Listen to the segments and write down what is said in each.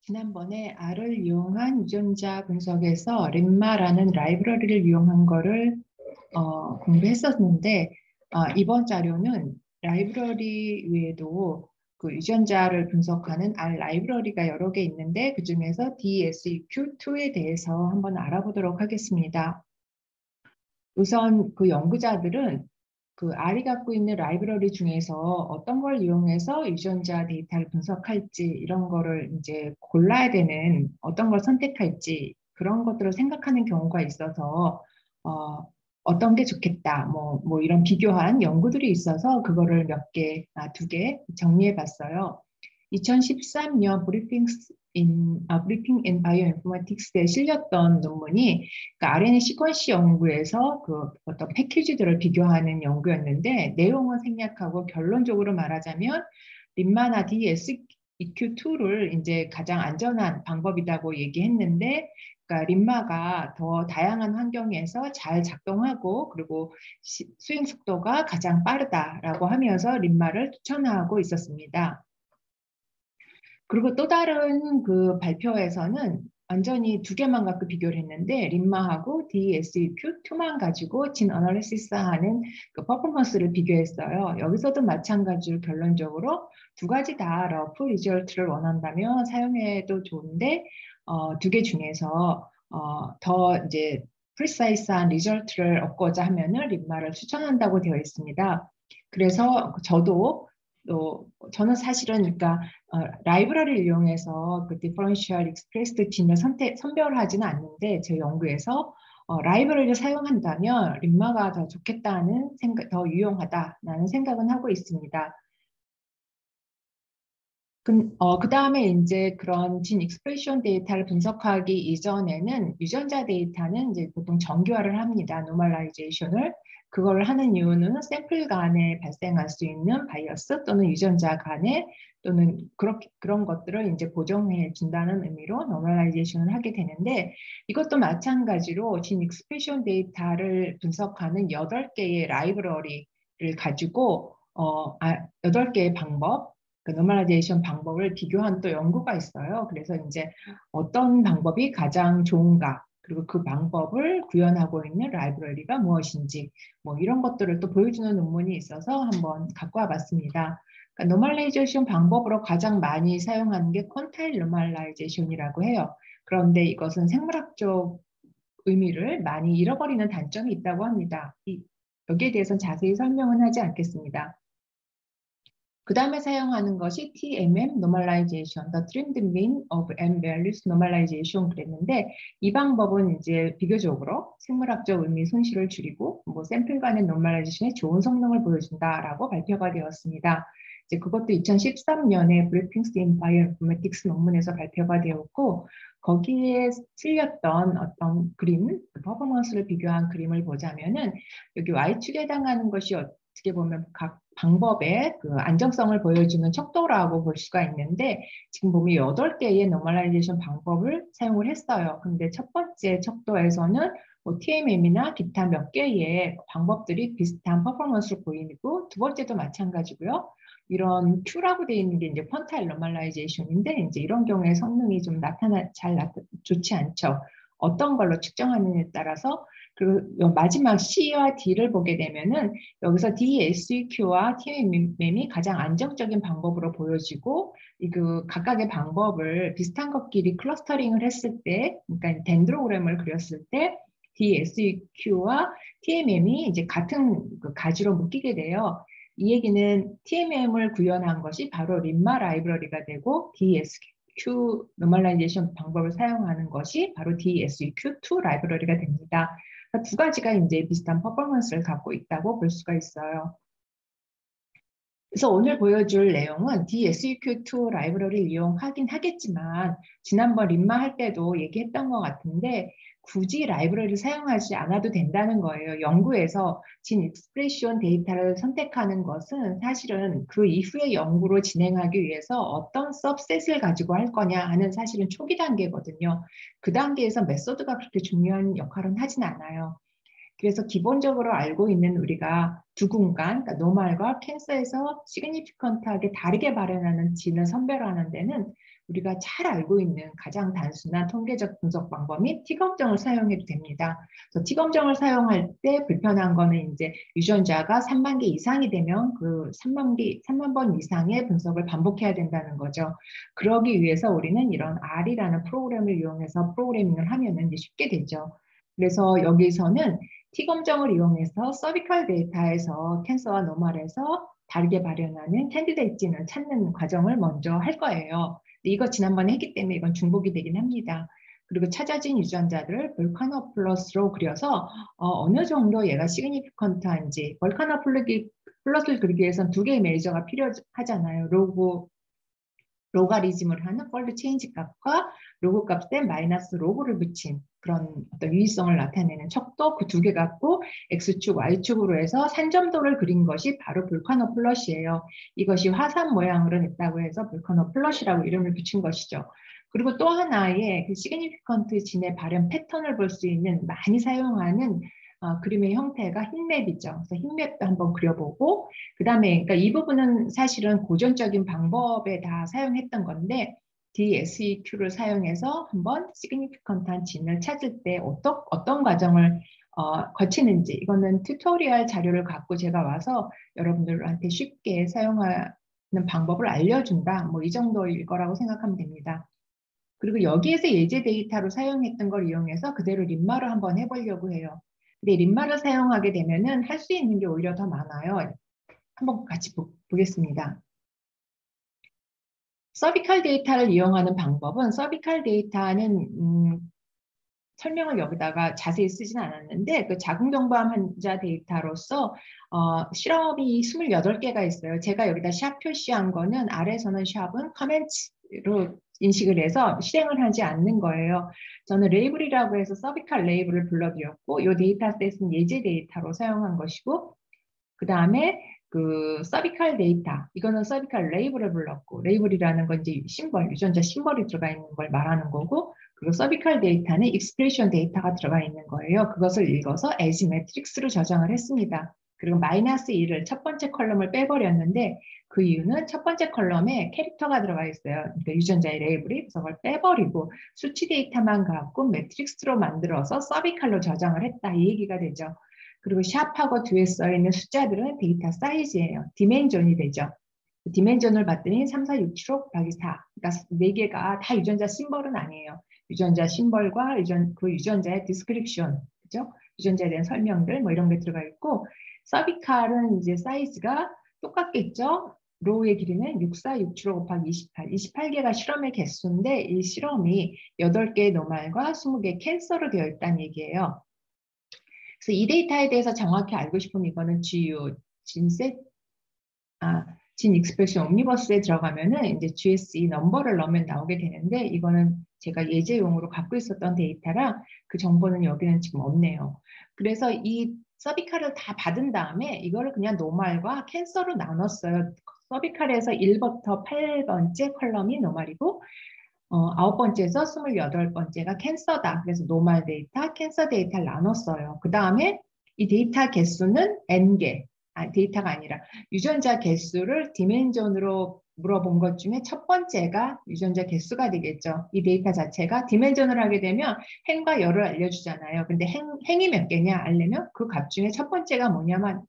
지난번에 R을 이용한 유전자 분석에서 림마라는 라이브러리를 이용한 거를 공부했었는데 이번 자료는 라이브러리 외에도 그 유전자를 분석하는 R 라이브러리가 여러 개 있는데 그 중에서 DSEQ2에 대해서 한번 알아보도록 하겠습니다. 우선 그 연구자들은 그 R이 갖고 있는 라이브러리 중에서 어떤 걸 이용해서 유전자 데이터를 분석할지 이런 거를 이제 골라야 되는 어떤 걸 선택할지 그런 것들을 생각하는 경우가 있어서 어떤 게 좋겠다 뭐 이런 비교한 연구들이 있어서 그거를 두 개 정리해 봤어요. 2013년 브리핑 인 바이오인포메틱스에 실렸던 논문이 그러니까 RNA 시퀀시 연구에서 그 어떤 패키지들을 비교하는 연구였는데 내용은 생략하고 결론적으로 말하자면 림마나 DSEQ2를 이제 가장 안전한 방법이라고 얘기했는데 그러니까 림마가 더 다양한 환경에서 잘 작동하고 그리고 수행 속도가 가장 빠르다라고 하면서 림마를 추천하고 있었습니다. 그리고 또 다른 그 발표에서는 완전히 두 개만 갖고 비교를 했는데 림마하고 DSEQ2만 가지고 진 어널리시스 하는 그 퍼포먼스를 비교했어요. 여기서도 마찬가지로 결론적으로 두 가지 다 러프 리절트를 원한다면 사용해도 좋은데 두 개 중에서 더 이제 프리사이스한 리절트를 얻고자 하면은 림마를 추천한다고 되어 있습니다. 그래서 저는 사실은 그러니까 라이브러리를 이용해서 그 디퍼런셜 익스프레스드 진을 선별하지는 않는데 제 연구에서 라이브러리를 사용한다면 림마가 더 좋겠다는 생각, 더 유용하다라는 생각은 하고 있습니다. 그 다음에 이제 그런 진 익스프레션 데이터를 분석하기 이전에는 유전자 데이터는 이제 보통 정교화를 합니다. 노멀라이제이션을. 그걸 하는 이유는 샘플 간에 발생할 수 있는 바이어스 또는 유전자 간에 또는 그런 것들을 이제 보정해 준다는 의미로 노멀라이제이션을 하게 되는데 이것도 마찬가지로 진 익스프레션 데이터를 분석하는 8개의 라이브러리를 가지고 8개의 방법 그 노멀라이제이션 방법을 비교한 또 연구가 있어요. 그래서 이제 어떤 방법이 가장 좋은가, 그리고 그 방법을 구현하고 있는 라이브러리가 무엇인지, 뭐 이런 것들을 또 보여주는 논문이 있어서 한번 갖고 와봤습니다. 그러니까 노멀라이제이션 방법으로 가장 많이 사용하는 게 퀀타일 노멀라이제이션이라고 해요. 그런데 이것은 생물학적 의미를 많이 잃어버리는 단점이 있다고 합니다. 여기에 대해서는 자세히 설명은 하지 않겠습니다. 그 다음에 사용하는 것이 TMM Normalization, The Trimmed Mean of M Values Normalization 그랬는데 이 방법은 이제 비교적으로 생물학적 의미 손실을 줄이고 뭐 샘플 간의 normalization에 좋은 성능을 보여준다라고 발표가 되었습니다. 이제 그것도 2013년에 Briefings in Bioinformatics 논문에서 발표가 되었고 거기에 실렸던 어떤 그림, 퍼포먼스를 비교한 그림을 보자면은 여기 Y축에 해당하는 것이 어떻게 보면 각 방법의 그 안정성을 보여주는 척도라고 볼 수가 있는데 지금 보면 8개의 노멀라이제이션 방법을 사용을 했어요. 근데 첫 번째 척도에서는 뭐 TMM이나 기타 몇 개의 방법들이 비슷한 퍼포먼스를 보이고 두 번째도 마찬가지고요. 이런 Q라고 되어 있는 게 이제 퀀타일 노멀라이제이션인데 이제 이런 경우에 성능이 좀 좋지 않죠. 어떤 걸로 측정하느냐에 따라서 그리고 마지막 C와 D를 보게 되면은 여기서 DSEQ와 TMM이 가장 안정적인 방법으로 보여지고 그 각각의 방법을 비슷한 것끼리 클러스터링을 했을 때, 그러니까 덴드로그램을 그렸을 때 DSEQ와 TMM이 이제 같은 그 가지로 묶이게 돼요. 이 얘기는 TMM을 구현한 것이 바로 림마 라이브러리가 되고 DSEQ 노멀라이제이션 방법을 사용하는 것이 바로 DSEQ2 라이브러리가 됩니다. 두 가지가 이제 비슷한 퍼포먼스를 갖고 있다고 볼 수가 있어요. 그래서 오늘 보여줄 내용은 DSEQ2 라이브러리를 이용하긴 하겠지만 지난번 림마 할 때도 얘기했던 것 같은데 굳이 라이브러리를 사용하지 않아도 된다는 거예요. 연구에서 진 익스프레션 데이터를 선택하는 것은 사실은 그 이후의 연구로 진행하기 위해서 어떤 서브셋을 가지고 할 거냐 하는 사실은 초기 단계거든요. 그 단계에서 메소드가 그렇게 중요한 역할은 하진 않아요. 그래서 기본적으로 알고 있는 우리가 두 공간, 그러니까 노멀과 캔서에서 시그니피컨트하게 다르게 발현하는 진을 선별하는 데는 우리가 잘 알고 있는 가장 단순한 통계적 분석 방법인 T검정을 사용해도 됩니다. 그래서 T검정을 사용할 때 불편한 거는 이제 유전자가 3만 개 이상이 되면 그 3만 번 이상의 분석을 반복해야 된다는 거죠. 그러기 위해서 우리는 이런 R이라는 프로그램을 이용해서 프로그래밍을 하면은 이제 쉽게 되죠. 그래서 여기서는 T검정을 이용해서 서비컬 데이터에서 캔서와 노멀에서 다르게 발현하는 캔디데이트 진을 찾는 과정을 먼저 할 거예요. 이거 지난번에 했기 때문에 이건 중복이 되긴 합니다. 그리고 찾아진 유전자들을 볼카노 플러스로 그려서 어느 정도 얘가 시그니피컨트한지 볼카노 플러스를 그리기 위해서는 두 개의 메이저가 필요하잖아요. 로가리즘을 하는 폴드 체인지 값과 로그 값에 마이너스 로그를 붙인 그런 어떤 유의성을 나타내는 척도 그 두 개 갖고 X축, Y축으로 해서 산점도를 그린 것이 바로 볼카노 플롯이에요. 이것이 화산 모양으로 냈다고 해서 볼카노 플롯이라고 이름을 붙인 것이죠. 그리고 또 하나의 그 시그니피컨트 진의 발현 패턴을 볼 수 있는 많이 사용하는 그림의 형태가 흰맵이죠. 그래서 흰맵도 한번 그려보고 그 다음에 그러니까 이 부분은 사실은 고전적인 방법에 다 사용했던 건데 DSEQ를 사용해서 한번 시그니피컨트한 진을 찾을 때 어떤 과정을 거치는지 이거는 튜토리얼 자료를 갖고 제가 와서 여러분들한테 쉽게 사용하는 방법을 알려준다. 뭐 이 정도일 거라고 생각하면 됩니다. 그리고 여기에서 예제 데이터로 사용했던 걸 이용해서 그대로 림마를 한번 해보려고 해요. 근데 림마를 사용하게 되면은 할 수 있는 게 오히려 더 많아요. 한번 같이 보겠습니다. 서비컬 데이터를 이용하는 방법은 서비컬 데이터는 설명을 여기다가 자세히 쓰진 않았는데 그 자궁경부암 환자 데이터로서 실험이 28개가 있어요. 제가 여기다 샵 표시한 거는 아래서는 샵은 커멘트로 인식을 해서 실행을 하지 않는 거예요. 저는 레이블이라고 해서 서비컬 레이블을 불러드렸고 이 데이터셋은 예제 데이터로 사용한 것이고 그 다음에 그 서비컬 데이터 이거는 서비컬 레이블을 불렀고 레이블이라는 건 이제 심벌 유전자 심벌이 들어가 있는 걸 말하는 거고 그리고 서비컬 데이터는 익스프레션 데이터가 들어가 있는 거예요. 그것을 읽어서 as 매트릭스로 저장을 했습니다. 그리고 마이너스 1을 첫 번째 컬럼을 빼버렸는데 그 이유는 첫 번째 컬럼에 캐릭터가 들어가 있어요. 그러니까 유전자의 레이블이 그래서 그걸 빼버리고 수치 데이터만 갖고 매트릭스로 만들어서 서비컬로 저장을 했다 이 얘기가 되죠. 그리고 샵하고 뒤에 써있는 숫자들은 데이터 사이즈예요. 디멘전이 되죠. 디멘전을 봤더니 3, 4, 6, 7, 5 곱하기 4. 그러니까 4개가 다 유전자 심벌은 아니에요. 유전자 심벌과 그 유전자의 디스크립션, 그죠? 유전자에 대한 설명들 뭐 이런 게 들어가 있고 서비칼은 이제 사이즈가 똑같겠죠? 로우의 길이는 6, 4, 6, 7, 5 곱하기 28. 28개가 실험의 개수인데 이 실험이 8개의 노말과 20개의 캔서로 되어 있다는 얘기예요. 그래서 이 데이터에 대해서 정확히 알고 싶으면 이거는 GU, 진 익스프레션 옴니버스에 들어가면은 이제 GSE 넘버를 넣으면 나오게 되는데 이거는 제가 예제용으로 갖고 있었던 데이터라 그 정보는 여기는 지금 없네요. 그래서 이 서비칼을 다 받은 다음에 이거를 그냥 노멀과 캔서로 나눴어요. 서비칼에서 1부터 8번째 컬럼이 노멀이고 9번째에서 28번째가 캔서다. 그래서 노멀 데이터, 캔서 데이터를 나눴어요. 그 다음에 이 데이터 개수는 N개, 데이터가 아니라 유전자 개수를 디멘전으로 물어본 것 중에 첫 번째가 유전자 개수가 되겠죠. 이 데이터 자체가 디멘전을 하게 되면 행과 열을 알려주잖아요. 근데 행이 몇 개냐 알려면 그 값 중에 첫 번째가 뭐냐면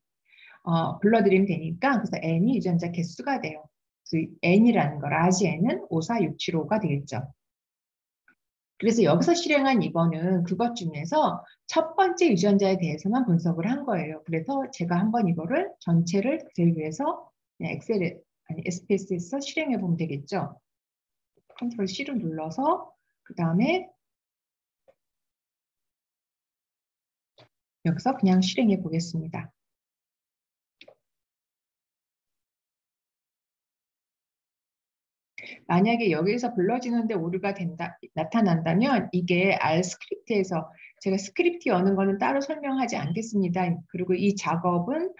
불러드리면 되니까 그래서 N이 유전자 개수가 돼요. 그 N이라는 거, 라지 N은 54675가 되겠죠. 그래서 여기서 실행한 이거는 그것 중에서 첫 번째 유전자에 대해서만 분석을 한 거예요. 그래서 제가 한번 이거를 전체를 그대로 위해서 그냥 엑셀에, 아니 SPS에서 실행해 보면 되겠죠. 컨트롤 C를 눌러서 그 다음에 여기서 그냥 실행해 보겠습니다. 만약에 여기에서 불러지는데 오류가 나타난다면 이게 R 스크립트에서 제가 스크립트 여는 거는 따로 설명하지 않겠습니다. 그리고 이 작업은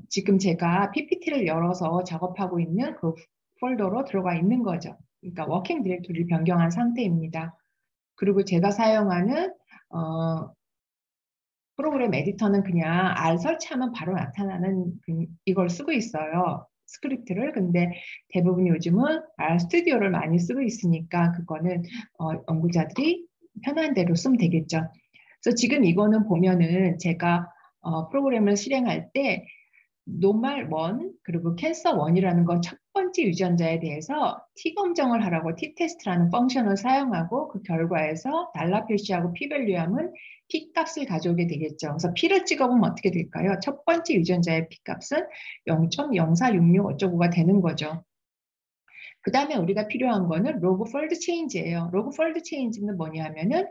지금 제가 PPT를 열어서 작업하고 있는 그 폴더로 들어가 있는 거죠. 그러니까 워킹 디렉토리를 변경한 상태입니다. 그리고 제가 사용하는 프로그램 에디터는 그냥 R 설치하면 바로 나타나는 이걸 쓰고 있어요. 스크립트를. 근데 대부분 요즘은 R 스튜디오를 많이 쓰고 있으니까 그거는 연구자들이 편한 대로 쓰면 되겠죠. 그래서 지금 이거는 보면은 제가 프로그램을 실행할 때 노말 원 그리고 캔서 원이라는 건 첫 번째 유전자에 대해서 T 검정을 하라고 T 테스트라는 펑션을 사용하고 그 결과에서 달러 표시하고 P 밸류하면 P 값을 가져오게 되겠죠. 그래서 P를 찍어보면 어떻게 될까요? 첫 번째 유전자의 P 값은 0.0466 어쩌고가 되는 거죠. 그 다음에 우리가 필요한 거는 로그 폴드 체인지예요. 로그 폴드 체인지는 뭐냐면은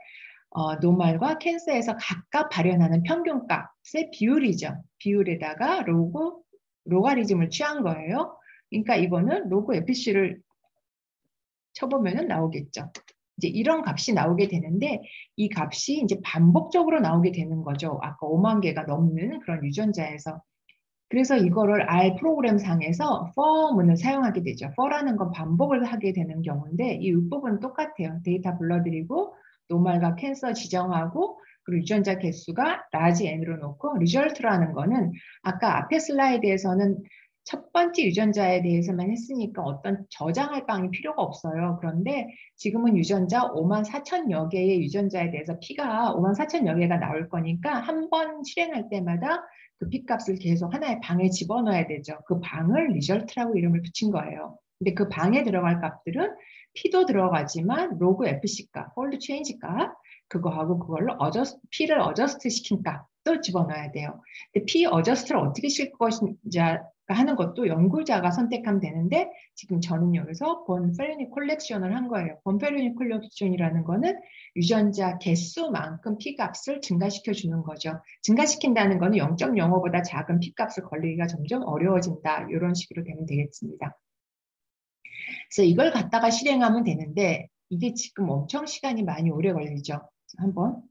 노말과 캔서에서 각각 발현하는 평균값의 비율이죠. 비율에다가 로가리즘을 취한 거예요. 그러니까 이거는 로그 FC를 쳐보면 나오겠죠. 이제 이런 값이 나오게 되는데 이 값이 이제 반복적으로 나오게 되는 거죠. 아까 5만 개가 넘는 그런 유전자에서. 그래서 이거를 R 프로그램 상에서 for문을 사용하게 되죠. for라는 건 반복을 하게 되는 경우인데 이 윗부분은 똑같아요. 데이터 불러드리고 노말과 캔서 지정하고 그리고 유전자 개수가 라지 n으로 놓고 리절트라는 거는 아까 앞에 슬라이드에서는 첫 번째 유전자에 대해서만 했으니까 어떤 저장할 방이 필요가 없어요. 그런데 지금은 유전자 5만 4천여 개의 유전자에 대해서 P가 5만 4천여 개가 나올 거니까 한 번 실행할 때마다 그 P값을 계속 하나의 방에 집어넣어야 되죠. 그 방을 리절트라고 이름을 붙인 거예요. 근데 그 방에 들어갈 값들은 P도 들어가지만 로그 FC 값, 폴드 체인지 값, 그거하고 그걸로 P를 어저스트 시킨 값도 집어넣어야 돼요. 근데 P 어저스트를 어떻게 실 것인지 하는 것도 연구자가 선택하면 되는데 지금 저는 여기서 본페르니 콜렉션을 한 거예요. 본페르니 콜렉션이라는 거는 유전자 개수만큼 P값을 증가시켜 주는 거죠. 증가시킨다는 거는 0.05보다 작은 P값을 걸리기가 점점 어려워진다. 이런 식으로 되면 되겠습니다. 그래서 이걸 갖다가 실행하면 되는데 이게 지금 엄청 시간이 많이 오래 걸리죠. 한번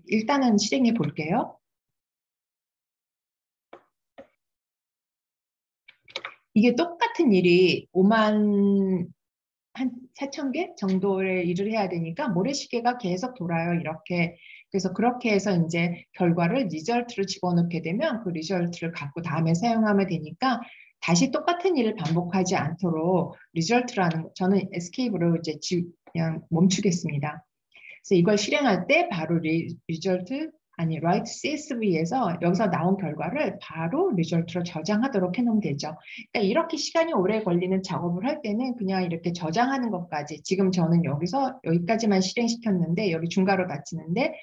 일단은 실행해 볼게요. 이게 똑같은 일이 5만 한 4천 개 정도의 일을 해야 되니까 모래시계가 계속 돌아요. 이렇게. 그래서 그렇게 해서 이제 결과를 리절트를 집어넣게 되면 그 리절트를 갖고 다음에 사용하면 되니까 다시 똑같은 일을 반복하지 않도록 리절트라는 저는 에스케이프로 이제 그냥 멈추겠습니다. 그래서 이걸 실행할 때 바로 리절트 아니 write CSV에서 여기서 나온 결과를 바로 리절트로 저장하도록 해놓으면 되죠. 그러니까 이렇게 시간이 오래 걸리는 작업을 할 때는 그냥 이렇게 저장하는 것까지 지금 저는 여기서 여기까지만 실행시켰는데 여기 중괄호 닫히는데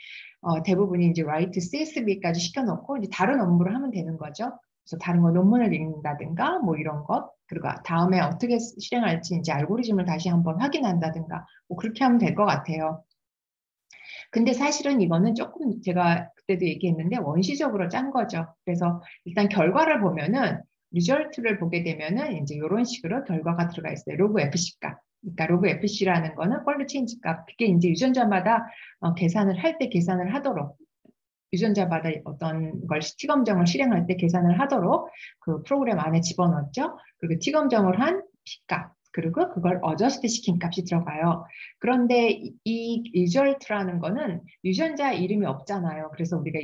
대부분이 이제 write CSV까지 시켜놓고 이제 다른 업무를 하면 되는 거죠. 그래서 다른 거 논문을 읽는다든가 뭐 이런 것 그리고 다음에 어떻게 실행할지 이제 알고리즘을 다시 한번 확인한다든가 뭐 그렇게 하면 될 것 같아요. 근데 사실은 이거는 조금 제가 그때도 얘기했는데 원시적으로 짠 거죠. 그래서 일단 결과를 보면은 리절트를 보게 되면은 이제 이런 식으로 결과가 들어가 있어요. 로그 FC 값. 그러니까 로그 FC라는 거는 폴드 체인지 값. 그게 이제 유전자마다 계산을 할 때 계산을 하도록 유전자마다 어떤 걸 T 검정을 실행할 때 계산을 하도록 그 프로그램 안에 집어넣었죠. 그리고 T 검정을 한 P값 그리고 그걸 어저스트 시킨 값이 들어가요. 그런데 이 리절트라는 거는 유전자 이름이 없잖아요. 그래서 우리가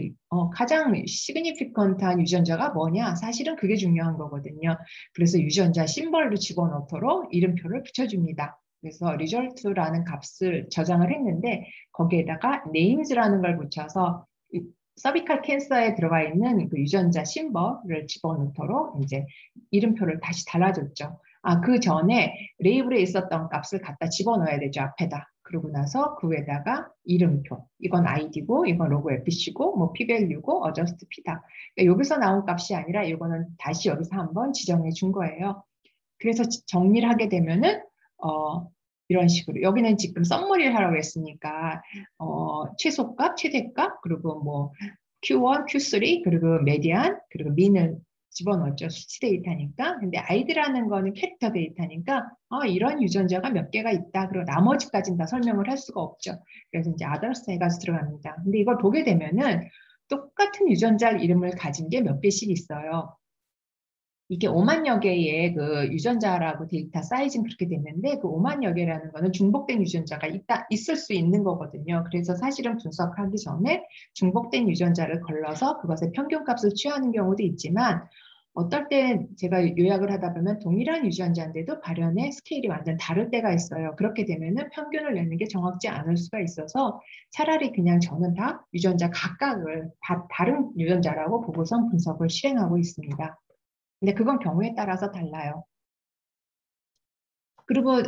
가장 시그니피컨트한 유전자가 뭐냐? 사실은 그게 중요한 거거든요. 그래서 유전자 심벌로 집어넣도록 이름표를 붙여줍니다. 그래서 리절트라는 값을 저장을 했는데 거기에다가 names라는 걸 붙여서 서비컬 캔서에 들어가 있는 그 유전자 심벌을 집어넣도록 이제 이름표를 다시 달아줬죠. 그 전에 레이블에 있었던 값을 갖다 집어넣어야 되죠, 앞에다. 그러고 나서 그 위에다가 이름표. 이건 id고, 이건 로그 fc고, 뭐 pvalue고, adjust p다. 그러니까 여기서 나온 값이 아니라 이거는 다시 여기서 한번 지정해 준 거예요. 그래서 정리를 하게 되면은, 이런 식으로. 여기는 지금 썸머리를 하라고 했으니까, 최소값, 최대값, 그리고 뭐, Q1, Q3, 그리고 메디안, 그리고 민을 집어넣었죠. 수치 데이터니까. 근데 아이드라는 거는 캐릭터 데이터니까, 이런 유전자가 몇 개가 있다. 그리고 나머지까지는 다 설명을 할 수가 없죠. 그래서 이제 others 해가지고 들어갑니다. 근데 이걸 보게 되면은 똑같은 유전자 이름을 가진 게 몇 개씩 있어요. 이게 5만여 개의 그 유전자라고 데이터 사이즈는 그렇게 됐는데 그 5만여 개라는 거는 중복된 유전자가 있을 수 있는 거거든요. 그래서 사실은 분석하기 전에 중복된 유전자를 걸러서 그것의 평균값을 취하는 경우도 있지만 어떨 때 제가 요약을 하다 보면 동일한 유전자인데도 발현의 스케일이 완전 다를 때가 있어요. 그렇게 되면은 평균을 내는 게 정확지 않을 수가 있어서 차라리 그냥 저는 다 유전자 각각을 다 다른 유전자라고 보고선 분석을 실행하고 있습니다. 근데 그건 경우에 따라서 달라요. 그리고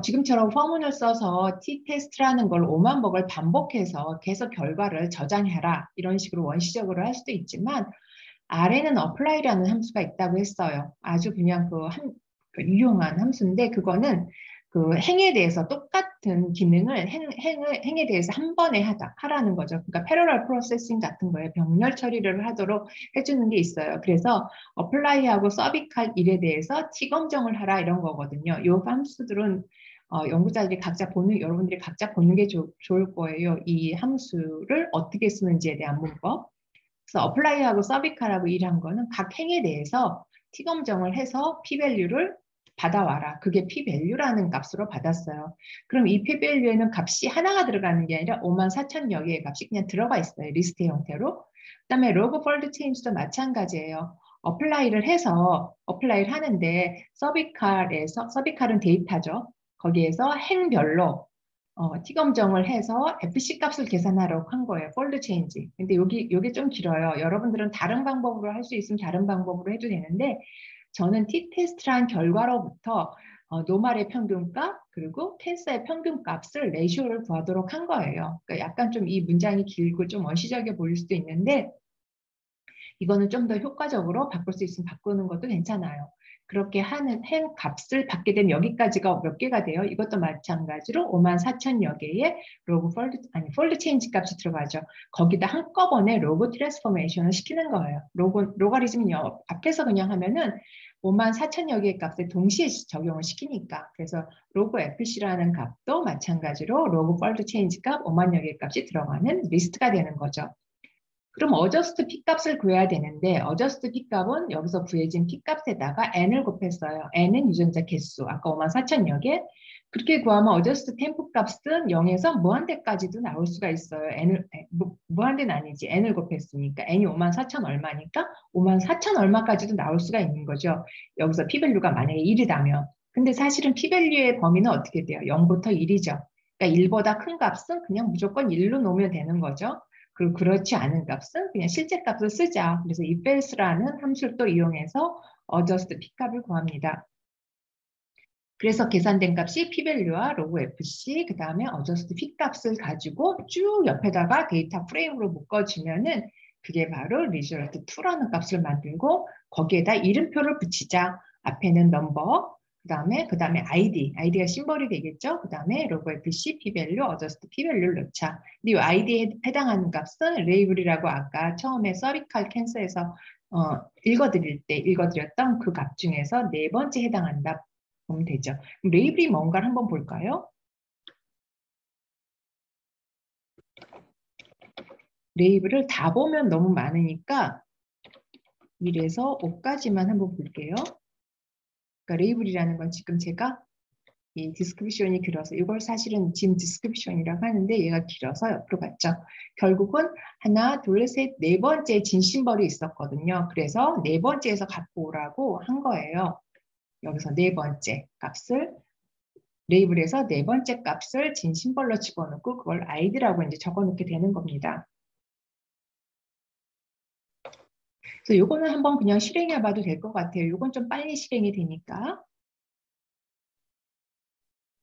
지금처럼 포문을 써서 t-테스트라는 걸 5만 번을 반복해서 계속 결과를 저장해라 이런 식으로 원시적으로 할 수도 있지만 R에는 apply라는 함수가 있다고 했어요. 아주 그냥 그 유용한 함수인데 그거는 그 행에 대해서 똑같은 기능을 행에 대해서 한 번에 하라는 거죠. 그러니까 패러럴 프로세싱 같은 거에 병렬 처리를 하도록 해주는 게 있어요. 그래서 apply하고 서비칼 일에 대해서 t 검정을 하라 이런 거거든요. 이 함수들은 연구자들이 여러분들이 각자 보는 게 좋을 거예요. 이 함수를 어떻게 쓰는지에 대한 문법. 그래서 어플라이하고 서비칼하고 일한 거는 각 행에 대해서 t 검정을 해서 p-밸류를 받아와라. 그게 p-밸류라는 값으로 받았어요. 그럼 이 p-밸류에는 값이 하나가 들어가는 게 아니라 54,000여 개의 값이 그냥 들어가 있어요. 리스트 형태로. 그다음에 로그 폴드 체인지도 마찬가지예요. 어플라이를 하는데 서비칼은 데이터죠. 거기에서 행별로 t 검정을 해서 FC 값을 계산하려고 한 거예요. 폴드 체인지. 근데 여기 좀 길어요. 여러분들은 다른 방법으로 할 수 있으면 다른 방법으로 해도 되는데 저는 t-테스트란 결과로부터 노말의 평균값 그리고 텐서의 평균값을 레이쇼를 구하도록 한 거예요. 그러니까 약간 좀 이 문장이 길고 좀 원시적이어 보일 수도 있는데 이거는 좀 더 효과적으로 바꿀 수 있으면 바꾸는 것도 괜찮아요. 그렇게 하는 행 값을 받게 되면 여기까지가 몇 개가 돼요? 이것도 마찬가지로 54,000여 개의 폴드 체인지 값이 들어가죠. 거기다 한꺼번에 로그 트랜스포메이션을 시키는 거예요. 로가리즘은요, 앞에서 그냥 하면은 54,000여 개의 값에 동시에 적용을 시키니까. 그래서 로그 FC라는 값도 마찬가지로 로그 폴드 체인지 값 5만여 개의 값이 들어가는 리스트가 되는 거죠. 그럼 어저스트 P값을 구해야 되는데 어저스트 P값은 여기서 구해진 P값에다가 n을 곱했어요. n은 유전자 개수, 아까 54,000여 개. 그렇게 구하면 어저스트 템프 값은 0에서 무한대까지도 나올 수가 있어요. 무한대는 아니지. n을 곱했으니까. n이 54,000 얼마니까 54,000 얼마까지도 나올 수가 있는 거죠. 여기서 P밸류가 만약에 1이라면. 근데 사실은 P밸류의 범위는 어떻게 돼요? 0부터 1이죠. 그러니까 1보다 큰 값은 그냥 무조건 1로 놓으면 되는 거죠. 그리고 그렇지 않은 값은 그냥 실제 값을 쓰자. 그래서 ifelse라는 함수를 또 이용해서 adjust p값을 구합니다. 그래서 계산된 값이 p-밸류와 로그 fc, 그 다음에 adjust p값을 가지고 쭉 옆에다가 데이터 프레임으로 묶어주면은 그게 바로 result 2라는 값을 만들고 거기에다 이름표를 붙이자. 앞에는 넘버, 그 다음에 아이디가 심벌이 되겠죠. 그 다음에 로그 fc, p-밸류, adjust p-밸류를 넣자. 근데 이 id에 해당하는 값은 레이블이라고 아까 처음에 서비칼 캔서에서 읽어드렸던 그 값 중에서 네 번째 해당한다 보면 되죠. 그럼 레이블이 뭔가를 한번 볼까요? 레이블을 다 보면 너무 많으니까 1에서 5까지만 한번 볼게요. 그러니까 레이블이라는 건 지금 제가 이 디스크립션이 길어서 이걸 사실은 지금 디스크립션이라고 하는데 얘가 길어서 옆으로 갔죠. 결국은 하나, 둘, 셋, 네 번째 진 심벌이 있었거든요. 그래서 네 번째에서 갖고 오라고 한 거예요. 여기서 네 번째 값을 레이블에서 네 번째 값을 진 심벌로 집어넣고 그걸 아이디라고 이제 적어놓게 되는 겁니다. 그래서 요거는 한번 그냥 실행해 봐도 될 것 같아요. 요건 좀 빨리 실행이 되니까.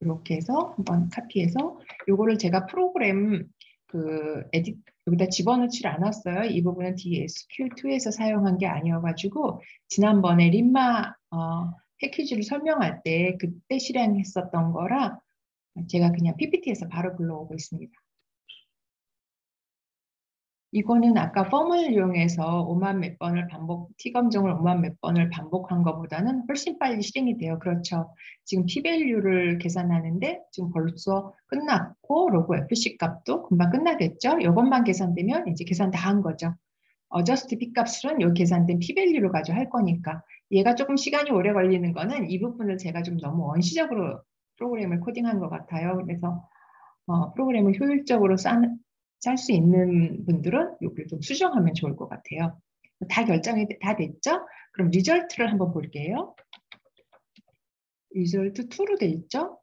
이렇게 해서 한번 카피해서 요거를 제가 프로그램 여기다 집어넣질 않았어요. 이 부분은 DSQ2에서 사용한 게 아니어가지고 지난번에 림마 패키지를 설명할 때 그때 실행했었던 거라 제가 그냥 PPT에서 바로 불러오고 있습니다. 이거는 아까 펌을 이용해서 5만 몇 번을 T 검정을 5만 몇 번을 반복한 것보다는 훨씬 빨리 실행이 돼요. 그렇죠. 지금 P-밸류를 계산하는데 지금 벌써 끝났고 로그 FC 값도 금방 끝나겠죠. 이것만 계산되면 이제 계산 다 한 거죠. adjust p 값은 요 계산된 p 밸류를 가지고 할 거니까 얘가 조금 시간이 오래 걸리는 거는 이 부분을 제가 좀 너무 원시적으로 프로그램을 코딩한 것 같아요. 그래서 프로그램을 효율적으로 짤 수 있는 분들은 여기를 좀 수정하면 좋을 것 같아요. 다 결정이 다 됐죠? 그럼 리절트를 한번 볼게요. 리절트 2로 돼 있죠?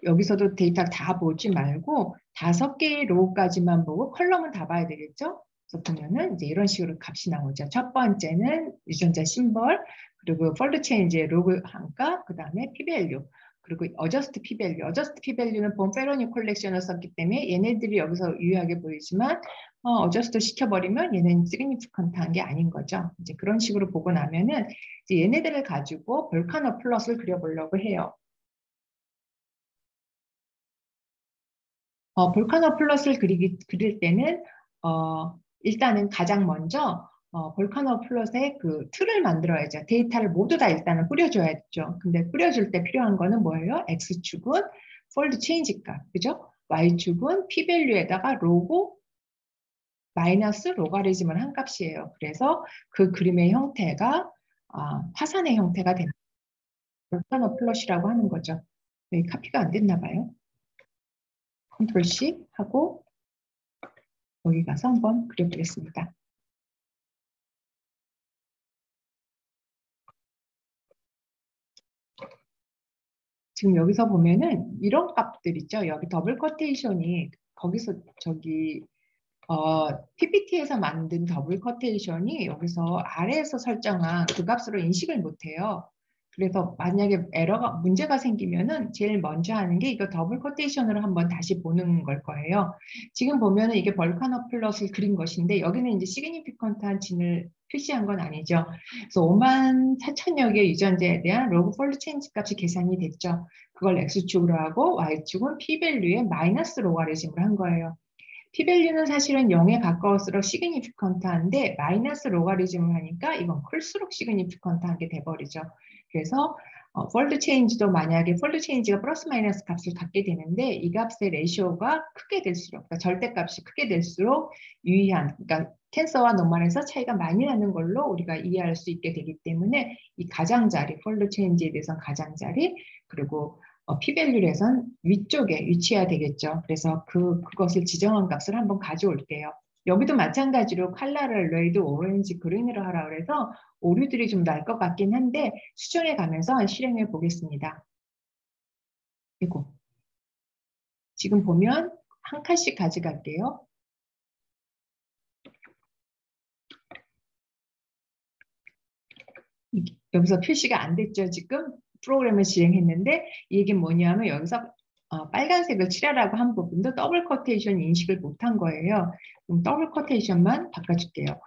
여기서도 데이터 다 보지 말고 5개의 로우까지만 보고 컬럼은 다 봐야 되겠죠? 그래서 보면은 이제 이런 식으로 값이 나오죠. 첫 번째는 유전자 심벌, 그리고 폴드 체인지의 로그 한가, 그 다음에 p-밸류, 그리고 어저스트 p-밸류. 어저스트 p-밸류는 본페로니 콜렉션을 썼기 때문에 얘네들이 여기서 유효하게 보이지만 어저스트 시켜버리면 얘는 시그니피컨트한 게 아닌 거죠. 이제 그런 식으로 보고 나면은 이제 얘네들을 가지고 볼카노 플롯을 그려보려고 해요. 볼카노 플롯을 그릴 때는 일단은 가장 먼저 볼카노 플롯의 그 틀을 만들어야죠. 데이터를 모두 다 일단은 뿌려줘야죠. 근데 뿌려줄 때 필요한 거는 뭐예요? X축은 폴드 체인지 값, 그죠? Y축은 p-밸류에다가 로고 마이너스 로가리즘을 한 값이에요. 그래서 그 그림의 형태가 파산의 형태가 됩니다. 볼카노 플롯이라고 하는 거죠. 여기 카피가 안 됐나 봐요. 컨트롤 C 하고 여기 가서 한번 그려보겠습니다. 지금 여기서 보면은 이런 값들 있죠. 여기 더블 커테이션이 거기서 저기 PPT에서 만든 더블 커테이션이 여기서 아래에서 설정한 그 값으로 인식을 못해요. 그래서 만약에 문제가 생기면은 제일 먼저 하는 게 이거 더블 커테이션으로 한번 다시 보는 걸 거예요. 지금 보면은 이게 벌카너 플롯을 그린 것인데 여기는 이제 시그니피컨트한 진을 표시한 건 아니죠. 그래서 5만 4천여 개의 유전자에 대한 로그 폴드 체인지 값이 계산이 됐죠. 그걸 X축으로 하고 Y축은 P-밸류에 마이너스 로가리즘을 한 거예요. P-밸류는 사실은 0에 가까울수록 시그니피컨트한데 마이너스 로가리즘을 하니까 이건 클수록 시그니피컨트한 게 돼버리죠. 그래서 폴드 체인지도 만약에 폴드 체인지가 플러스 마이너스 값을 갖게 되는데 이 값의 레이쇼가 크게 될수록 그러니까 절대값이 크게 될수록 유의한 그러니까 캔서와 노멀에서 차이가 많이 나는 걸로 우리가 이해할 수 있게 되기 때문에 이 가장자리 폴드 체인지에 대해서는 가장자리 그리고 p-밸류에선 위쪽에 위치해야 되겠죠. 그래서 그것을 지정한 값을 한번 가져올게요. 여기도 마찬가지로 컬러를 레드, 오렌지, 그린으로 하라 그래서 오류들이 좀 날 것 같긴 한데 수정해 가면서 실행해 보겠습니다. 그리고 지금 보면 한 칸씩 가져갈게요. 여기서 표시가 안 됐죠. 지금 프로그램을 진행했는데 이게 뭐냐면 여기서 빨간색을 칠하라고 한 부분도 더블 커테이션 인식을 못한 거예요. 그럼 더블 커테이션만 바꿔줄게요.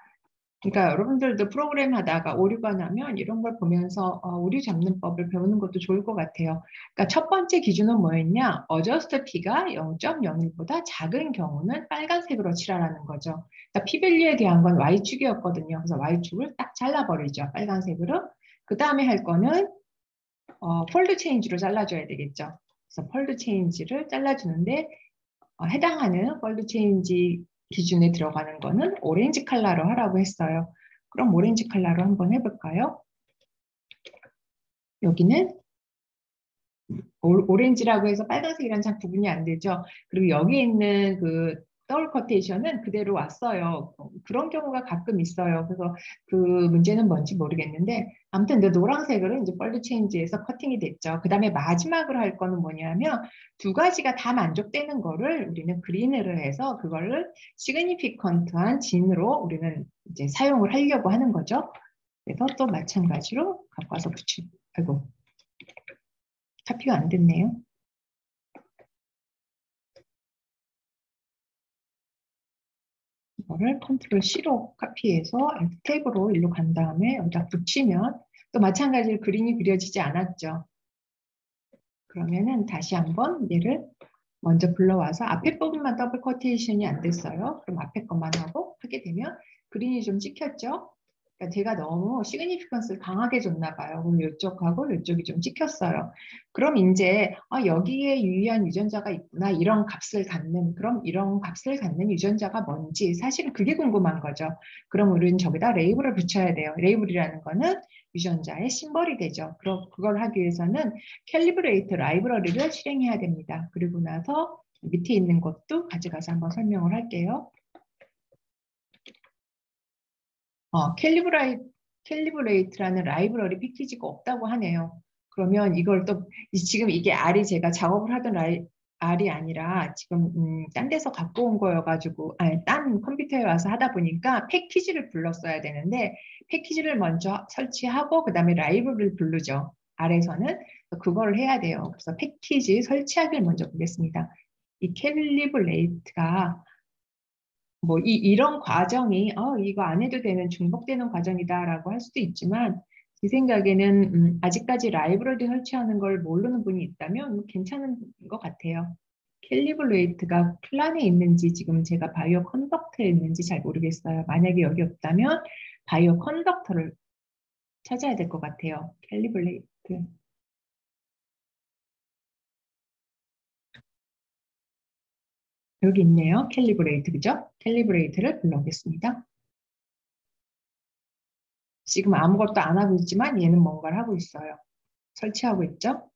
그러니까 여러분들도 프로그램 하다가 오류가 나면 이런 걸 보면서 오류 잡는 법을 배우는 것도 좋을 것 같아요. 그러니까 첫 번째 기준은 뭐였냐? adjust p가 0.01보다 작은 경우는 빨간색으로 칠하라는 거죠. 그러니까 p-밸류에 대한 건 y축이었거든요. 그래서 y축을 딱 잘라버리죠. 빨간색으로. 그 다음에 할 거는 폴드 체인지로 잘라줘야 되겠죠. 그래서 폴드 체인지를 잘라주는데 해당하는 폴드 체인지 기준에 들어가는 거는 오렌지 컬러로 하라고 했어요. 그럼 오렌지 컬러로 한번 해볼까요? 여기는 오렌지라고 해서 빨간색이랑 잘 구분이 안 되죠. 그리고 여기 있는 그 더블 커테이션은 그대로 왔어요. 그런 경우가 가끔 있어요. 그래서 그 문제는 뭔지 모르겠는데 아무튼 그 노란색으로 이제 폴드 체인지에서 커팅이 됐죠. 그 다음에 마지막으로 할 거는 뭐냐면 두 가지가 다 만족되는 거를 우리는 그린으로 해서 그거를 시그니피컨트한 진으로 우리는 이제 사용을 하려고 하는 거죠. 그래서 또 마찬가지로 갖고 와서 아이고 카피가 안 됐네요. 이거를 컨트롤 C로 카피해서 Alt 탭으로 일로 간 다음에 여기다 붙이면 또 마찬가지로 그림이 그려지지 않았죠. 그러면은 다시 한번 얘를 먼저 불러와서 앞에 부분만 더블 커테이션이 안 됐어요. 그럼 앞에 것만 하고 하게 되면 그림이 좀 찍혔죠. 그러니까 제가 너무 시그니피컨스를 강하게 줬나 봐요. 그럼 이쪽하고 이쪽이 좀 찍혔어요. 그럼 이제 여기에 유의한 유전자가 있구나. 이런 값을 갖는 그럼 이런 값을 갖는 유전자가 뭔지 사실은 그게 궁금한 거죠. 그럼 우리는 저기다 레이블을 붙여야 돼요. 레이블이라는 거는 유전자의 심벌이 되죠. 그럼 그걸 하기 위해서는 캘리브레이트 라이브러리를 실행해야 됩니다. 그리고 나서 밑에 있는 것도 가져가서 한번 설명을 할게요. 캘리브레이트라는 라이브러리 패키지가 없다고 하네요. 그러면 이걸 또 지금 이게 R이 제가 작업을 하던 R이 아니라 지금 딴 데서 갖고 온 거여가지고 아니 딴 컴퓨터에 와서 하다 보니까 패키지를 불렀어야 되는데 패키지를 먼저 설치하고 그 다음에 라이브러리를 부르죠. R에서는 그걸 해야 돼요. 그래서 패키지 설치하기를 먼저 보겠습니다. 이 캘리브레이트가 뭐 이런 과정이 이거 안 해도 되는 중복되는 과정이다라고 할 수도 있지만 제 생각에는 아직까지 라이브러리 설치하는 걸 모르는 분이 있다면 괜찮은 것 같아요. 캘리브레이트가 플란에 있는지 지금 제가 바이오 컨덕터에 있는지 잘 모르겠어요. 만약에 여기 없다면 바이오 컨덕터를 찾아야 될 것 같아요. 캘리브레이트. 여기 있네요. 캘리브레이트, 그죠? 캘리브레이트를 불러오겠습니다. 지금 아무것도 안 하고 있지만 얘는 뭔가를 하고 있어요. 설치하고 있죠.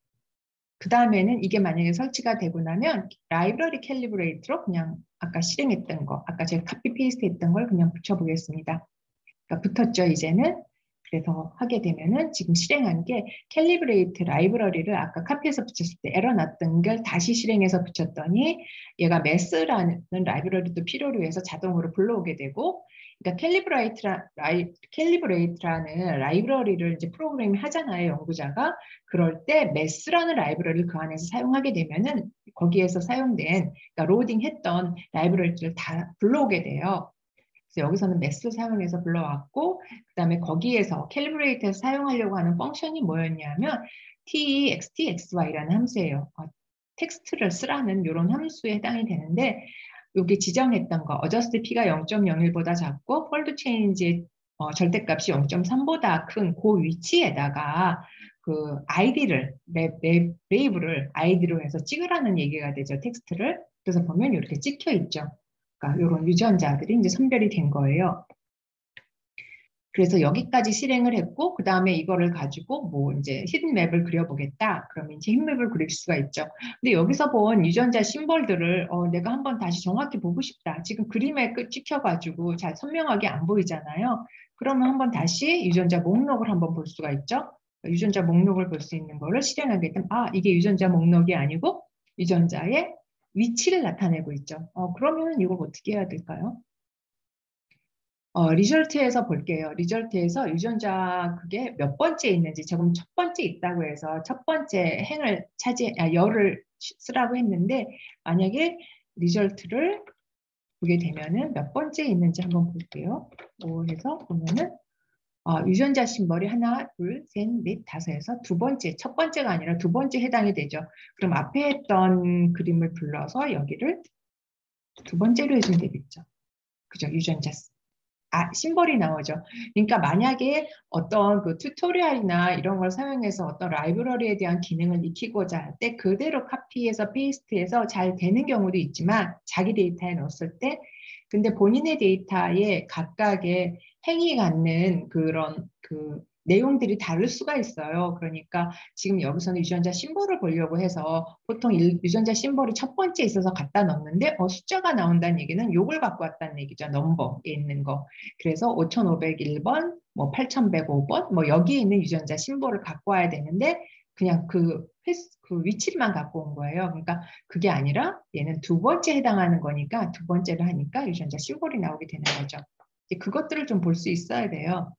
그 다음에는 이게 만약에 설치가 되고 나면 라이브러리 캘리브레이트로 그냥 아까 실행했던 거, 아까 제가 카피 페이스트 했던 걸 그냥 붙여보겠습니다. 그러니까 붙었죠, 이제는. 그래서 하게 되면은 지금 실행한 게 캘리브레이트 라이브러리를 아까 카피해서 붙였을 때 에러 났던 걸 다시 실행해서 붙였더니 얘가 매스라는 라이브러리도 필요로 해서 자동으로 불러오게 되고 그러니까 캘리브레이트라는 라이브러리를 이제 프로그램이 하잖아요, 연구자가. 그럴 때 매스라는 라이브러리를 그 안에서 사용하게 되면은 거기에서 사용된 그러니까 로딩했던 라이브러리를 다 불러오게 돼요. 그래서 여기서는 매스를 사용해서 불러왔고 그다음에 거기에서 캘리브레이트에서 사용하려고 하는 펑션이 뭐였냐면 textxy라는 함수예요. 텍스트를 쓰라는 이런 함수에 해당이 되는데 여기 지정했던 거 adjust p가 0.01보다 작고 fold change 절대값이 0.3보다 큰 그 위치에다가 그 id를 레이블을 id로 해서 찍으라는 얘기가 되죠. 텍스트를. 그래서 보면 이렇게 찍혀 있죠. 그러니까 이런 유전자들이 이제 선별이 된 거예요. 그래서 여기까지 실행을 했고 그 다음에 이거를 가지고 뭐 이제 히든맵을 그려보겠다. 그러면 이제 히든맵을 그릴 수가 있죠. 근데 여기서 본 유전자 심볼들을 내가 한번 다시 정확히 보고 싶다. 지금 그림에 찍혀가지고 잘 선명하게 안 보이잖아요. 그러면 한번 다시 유전자 목록을 한번 볼 수가 있죠. 유전자 목록을 볼 수 있는 거를 실행하게 되면 이게 유전자 목록이 아니고 유전자의 위치를 나타내고 있죠. 그러면 이걸 어떻게 해야 될까요? 리절트에서 볼게요. 리절트에서 유전자 그게 몇 번째 있는지 지금 첫 번째 있다고 해서 첫 번째 행을 열을 쓰라고 했는데 만약에 리절트를 보게 되면은 몇 번째 있는지 한번 볼게요. 해서 보면은 유전자 심벌이 하나, 둘, 셋, 넷, 다섯에서 두 번째, 첫 번째가 아니라 두 번째 해당이 되죠. 그럼 앞에 했던 그림을 불러서 여기를 두 번째로 해주면 되겠죠. 그죠? 유전자 심벌이 나오죠. 그러니까 만약에 어떤 그 튜토리얼이나 이런 걸 사용해서 어떤 라이브러리에 대한 기능을 익히고자 할 때 그대로 카피해서 페이스트해서 잘 되는 경우도 있지만 자기 데이터에 넣었을 때 근데 본인의 데이터에 각각의 행위 갖는 그런 그 내용들이 다를 수가 있어요. 그러니까 지금 여기서는 유전자 심볼을 보려고 해서 보통 유전자 심볼이 첫 번째 있어서 갖다 넣는데 숫자가 나온다는 얘기는 요걸 갖고 왔다는 얘기죠. 넘버에 있는 거. 그래서 5501번, 뭐 8105번, 뭐 여기에 있는 유전자 심볼을 갖고 와야 되는데 그냥 그 위치만 갖고 온 거예요. 그러니까 그게 아니라 얘는 두 번째 해당하는 거니까 두 번째를 하니까 유전자 심볼이 나오게 되는 거죠. 이제 그것들을 좀 볼 수 있어야 돼요.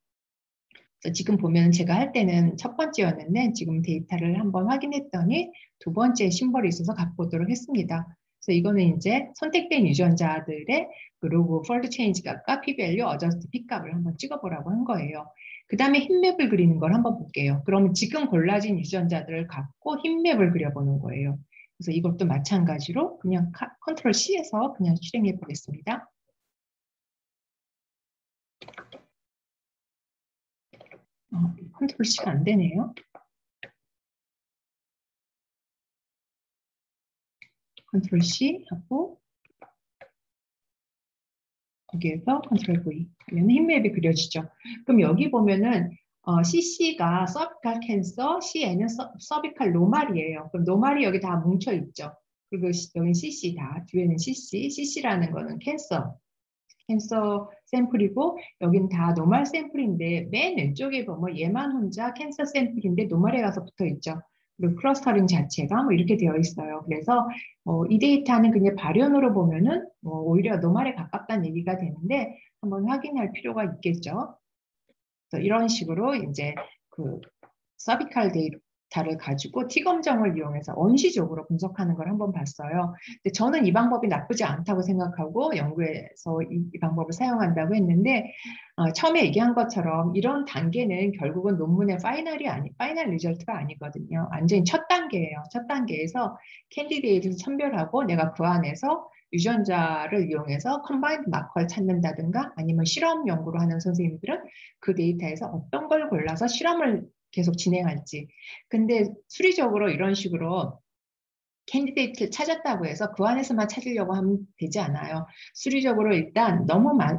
그래서 지금 보면 제가 할 때는 첫 번째였는데 지금 데이터를 한번 확인했더니 두 번째 심벌이 있어서 갖고 오도록 했습니다. 그래서 이거는 이제 선택된 유전자들의 그 로그 폴드 체인지 값과 p-value, 어저스트 p 값을 한번 찍어보라고 한 거예요. 그 다음에 힙맵을 그리는 걸 한번 볼게요. 그러면 지금 골라진 유전자들을 갖고 힙맵을 그려보는 거예요. 그래서 이것도 마찬가지로 그냥 컨트롤 C에서 그냥 실행해 보겠습니다. 컨트롤 C가 안 되네요. 컨트롤 C 하고 여기에서 컨트롤 V 하면 힙맵이 그려지죠. 그럼 여기 보면은 CC가 서비칼 캔서, CN은 서비칼 노말이에요. 그럼 노말이 여기 다 뭉쳐 있죠. 그리고 여기 CC 다 뒤에는 CC라는 거는 캔서 샘플이고 여긴 다 노말 샘플인데 맨 왼쪽에 보면 얘만 혼자 캔서 샘플인데 노말에 가서 붙어 있죠. 그리고 클러스터링 자체가 뭐 이렇게 되어 있어요. 그래서 이 데이터는 그냥 발현으로 보면은 오히려 노말에 가깝다는 얘기가 되는데 한번 확인할 필요가 있겠죠. 그래서 이런 식으로 이제 그 서비칼 데이터를 가지고 T 검정을 이용해서 원시적으로 분석하는 걸 한번 봤어요. 근데 저는 이 방법이 나쁘지 않다고 생각하고 연구에서 이 방법을 사용한다고 했는데 처음에 얘기한 것처럼 이런 단계는 결국은 논문의 파이널 리절트가 아니거든요. 완전히 첫 단계예요. 첫 단계에서 캔디데이트를 선별하고 내가 그 안에서 유전자를 이용해서 컴바인드 마커를 찾는다든가 아니면 실험 연구를 하는 선생님들은 그 데이터에서 어떤 걸 골라서 실험을 계속 진행할지. 근데 수리적으로 이런 식으로 캔디데이트를 찾았다고 해서 그 안에서만 찾으려고 하면 되지 않아요. 수리적으로 일단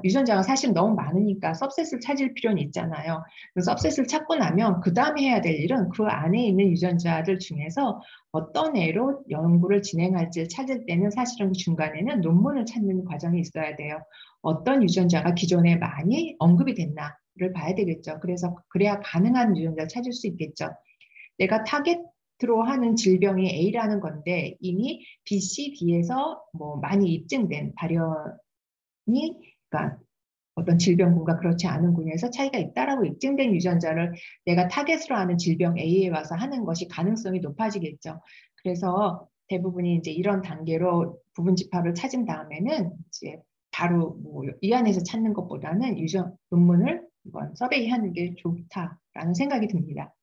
유전자가 사실 너무 많으니까 서브셋을 찾을 필요는 있잖아요. 그 서브셋을 찾고 나면 그 다음에 해야 될 일은 그 안에 있는 유전자들 중에서 어떤 애로 연구를 진행할지 찾을 때는 사실은 그 중간에는 논문을 찾는 과정이 있어야 돼요. 어떤 유전자가 기존에 많이 언급이 됐나를 봐야 되겠죠. 그래서 그래야 가능한 유전자를 찾을 수 있겠죠. 내가 타겟으로 하는 질병이 A라는 건데 이미 B, C, D에서 뭐 많이 입증된 발현이 그러니까 어떤 질병군과 그렇지 않은 군에서 차이가 있다라고 입증된 유전자를 내가 타겟으로 하는 질병 A에 와서 하는 것이 가능성이 높아지겠죠. 그래서 대부분이 이제 이런 단계로 부분 집합을 찾은 다음에는 이제 바로 뭐 이 안에서 찾는 것보다는 논문을 이번 서베이하는 게 좋다라는 생각이 듭니다.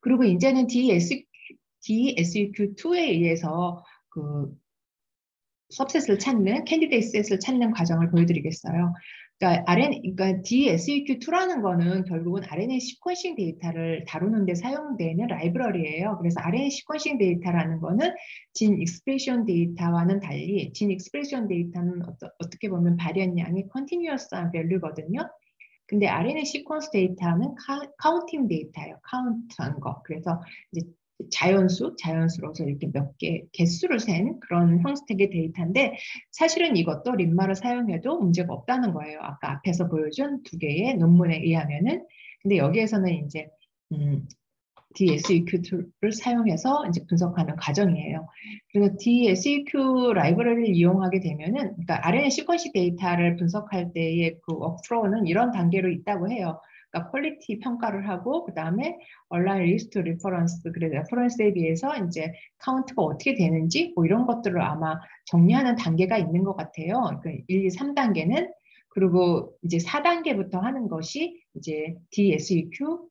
그리고 이제는 DSEQ2에 의해서 그 서셋을 찾는, 캔디데이트 셋을 찾는 과정을 보여드리겠어요. 그러니까 DSEQ2라는 거는 결국은 RNA 시퀀싱 데이터를 다루는 데 사용되는 라이브러리예요. 그래서 RNA 시퀀싱 데이터라는 거는 진 익스프레션 데이터와는 달리 진 익스프레션 데이터는 어떻게 보면 발현량이 컨티뉴어스한 밸류거든요. 근데 RNA 시퀀스 데이터는 카운팅 데이터예요. 카운트한 거. 그래서 이제 자연수로서 이렇게 몇 개, 개수를 센 그런 형식의 데이터인데 사실은 이것도 림마를 사용해도 문제가 없다는 거예요. 아까 앞에서 보여준 두 개의 논문에 의하면은. 근데 여기에서는 이제 DSEQ2를 사용해서 이제 분석하는 과정이에요. 그래서 DSEQ 라이브러리를 이용하게 되면은, 그러니까 RNA 시퀀시 데이터를 분석할 때의 그 워크플로우는 이런 단계로 있다고 해요. 그러니까 퀄리티 평가를 하고, 그 다음에 얼라인 리스트 리퍼런스, 그래서 레퍼런스에 비해서 이제 카운트가 어떻게 되는지, 뭐 이런 것들을 아마 정리하는 단계가 있는 것 같아요. 그 1, 2, 3단계는. 그리고 이제 4단계부터 하는 것이 이제 DSEQ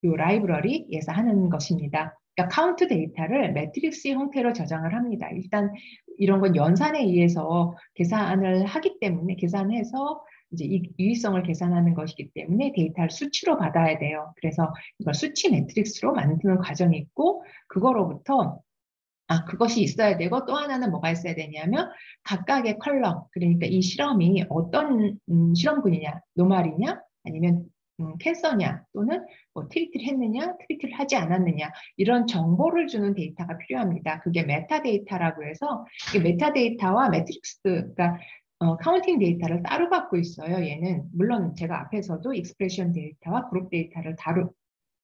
이 라이브러리에서 하는 것입니다. 그러니까 카운트 데이터를 매트릭스 형태로 저장을 합니다. 일단 이런 건 연산에 의해서 계산을 하기 때문에 계산해서 이제 유의성을 계산하는 것이기 때문에 데이터를 수치로 받아야 돼요. 그래서 이걸 수치 매트릭스로 만드는 과정이 있고 그거로부터 그것이 있어야 되고 또 하나는 뭐가 있어야 되냐면 각각의 컬럼 그러니까 이 실험이 어떤 실험군이냐 노말이냐 아니면 캔서냐 또는 뭐 트리트를 했느냐 트리트를 하지 않았느냐 이런 정보를 주는 데이터가 필요합니다. 그게 메타데이터라고 해서 이게 메타데이터와 매트릭스 그러니까 카운팅 데이터를 따로 갖고 있어요. 얘는 물론 제가 앞에서도 익스프레션 데이터와 그룹 데이터를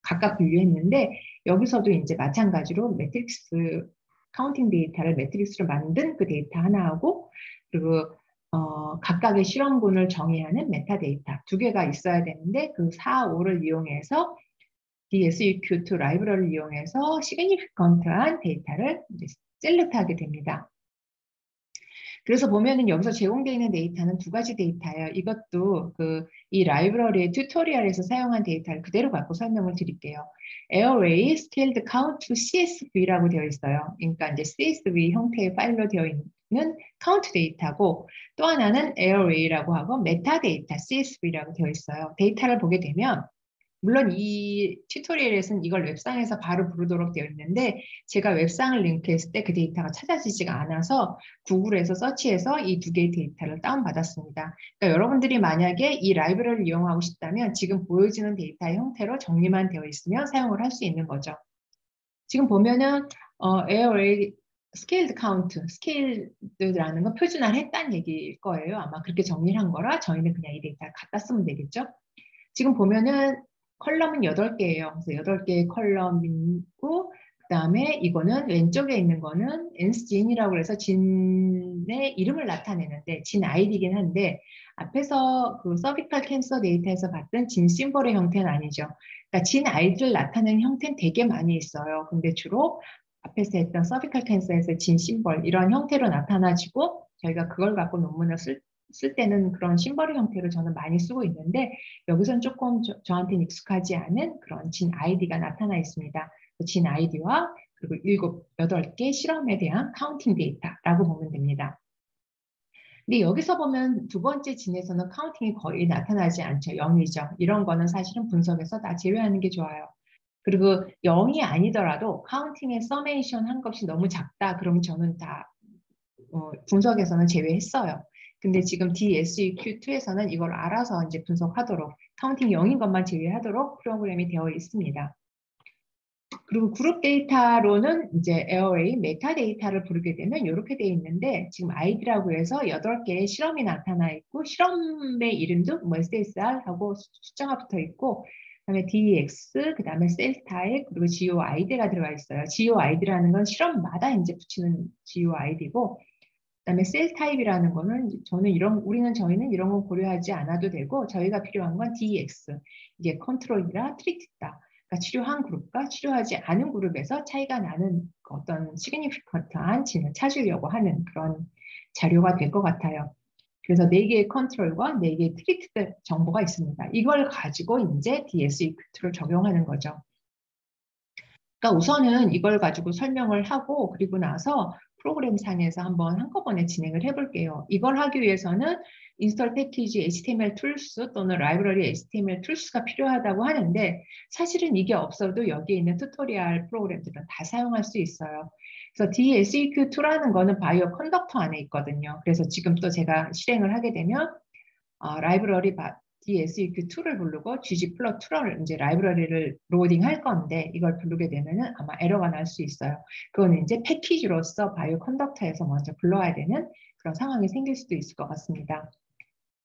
각각 분류했는데 여기서도 이제 마찬가지로 매트릭스 카운팅 데이터를 매트릭스로 만든 그 데이터 하나하고 그리고 각각의 실험군을 정의하는 메타데이터 두 개가 있어야 되는데 그 4, 5를 이용해서 DSEQ2 라이브러리를 이용해서 시그니피컨트한 데이터를 이제 셀렉트하게 됩니다. 그래서 보면은 여기서 제공되어 있는 데이터는 두 가지 데이터예요. 이것도 이 라이브러리의 튜토리얼에서 사용한 데이터를 그대로 갖고 설명을 드릴게요. Array Scaled Count CSV라고 되어 있어요. 그러니까 이제 CSV 형태의 파일로 되어 있는 카운트 데이터고 또 하나는 에어웨이라고 하고 메타 데이터 CSV라고 되어 있어요. 데이터를 보게 되면 물론 이 튜토리얼에서는 이걸 웹상에서 바로 부르도록 되어 있는데 제가 웹상을 링크했을 때 그 데이터가 찾아지지가 않아서 구글에서 서치해서 이 두 개의 데이터를 다운받았습니다. 그러니까 여러분들이 만약에 이 라이브러리를 이용하고 싶다면 지금 보여지는 데이터의 형태로 정리만 되어 있으면 사용을 할 수 있는 거죠. 지금 보면은 에어레이 스케일드 카운트, 스케일드라는 건 표준화를 했다는 얘기일 거예요. 아마 그렇게 정리를 한 거라 저희는 그냥 이 데이터를 갖다 쓰면 되겠죠. 지금 보면은 컬럼은 8개예요. 그래서 8개의 컬럼이고 그다음에 이거는 왼쪽에 있는 거는 NS진이라고 해서 진의 이름을 나타내는데 진 아이디긴 한데 앞에서 그 서비컬 캔서 데이터에서 봤던 진 심볼의 형태는 아니죠. 그러니까 진 아이디를 나타내는 형태는 되게 많이 있어요. 근데 주로 앞에서 했던 서비컬 캔서에서 진 심볼 이런 형태로 나타나지고 저희가 그걸 갖고 논문을 쓸 때는 그런 심벌의 형태로 저는 많이 쓰고 있는데 여기서는 조금 저한테는 익숙하지 않은 그런 진 아이디가 나타나 있습니다. 진 아이디와 그리고 8개 실험에 대한 카운팅 데이터라고 보면 됩니다. 근데 여기서 보면 두 번째 진에서는 카운팅이 거의 나타나지 않죠. 0이죠. 이런 거는 사실은 분석에서 다 제외하는 게 좋아요. 그리고 0이 아니더라도 카운팅의 서메이션 한 값이 너무 작다. 그러면 저는 다 분석에서는 제외했어요. 근데 지금 DSEQ2에서는 이걸 알아서 이제 분석하도록 카운팅 0인 것만 제외하도록 프로그램이 되어 있습니다. 그리고 그룹 데이터로는 이제 에어웨이 메타 데이터를 부르게 되면 이렇게 되어 있는데 지금 아이디라고 해서 8개의 실험이 나타나 있고 실험의 이름도 뭐 SSR하고 숫자가 붙어 있고 그다음에 DX, 그다음에 셀 타입, 그리고 GOID가 들어가 있어요. GOID라는 건 실험마다 이제 붙이는 GOID고 그다음에 셀 타입이라는 거는 저희는 이런 거 고려하지 않아도 되고 저희가 필요한 건 DX 이게 컨트롤이라 트리트다. 그러니까 치료한 그룹과 치료하지 않은 그룹에서 차이가 나는 어떤 시그니피컨트한 진을 찾으려고 하는 그런 자료가 될 것 같아요. 그래서 4개의 컨트롤과 4개의 트리트 정보가 있습니다. 이걸 가지고 이제 DSEQ2를 적용하는 거죠. 그러니까 우선은 이걸 가지고 설명을 하고 그리고 나서 프로그램 상에서 한번 한꺼번에 진행을 해볼게요. 이걸 하기 위해서는 인스톨 패키지 HTML 툴스 또는 라이브러리 HTML 툴스가 필요하다고 하는데 사실은 이게 없어도 여기에 있는 튜토리얼 프로그램들은 다 사용할 수 있어요. 그래서 DSEQ2라는 거는 바이오 컨덕터 안에 있거든요. 그래서 지금 또 제가 실행을 하게 되면 라이브러리 DSEQ2를 부르고 ggplot2를 이제 라이브러리를 로딩 할 건데 이걸 부르게 되면은 아마 에러가 날 수 있어요. 그거는 이제 패키지로서 바이오 컨덕터에서 먼저 불러야 되는 그런 상황이 생길 수도 있을 것 같습니다.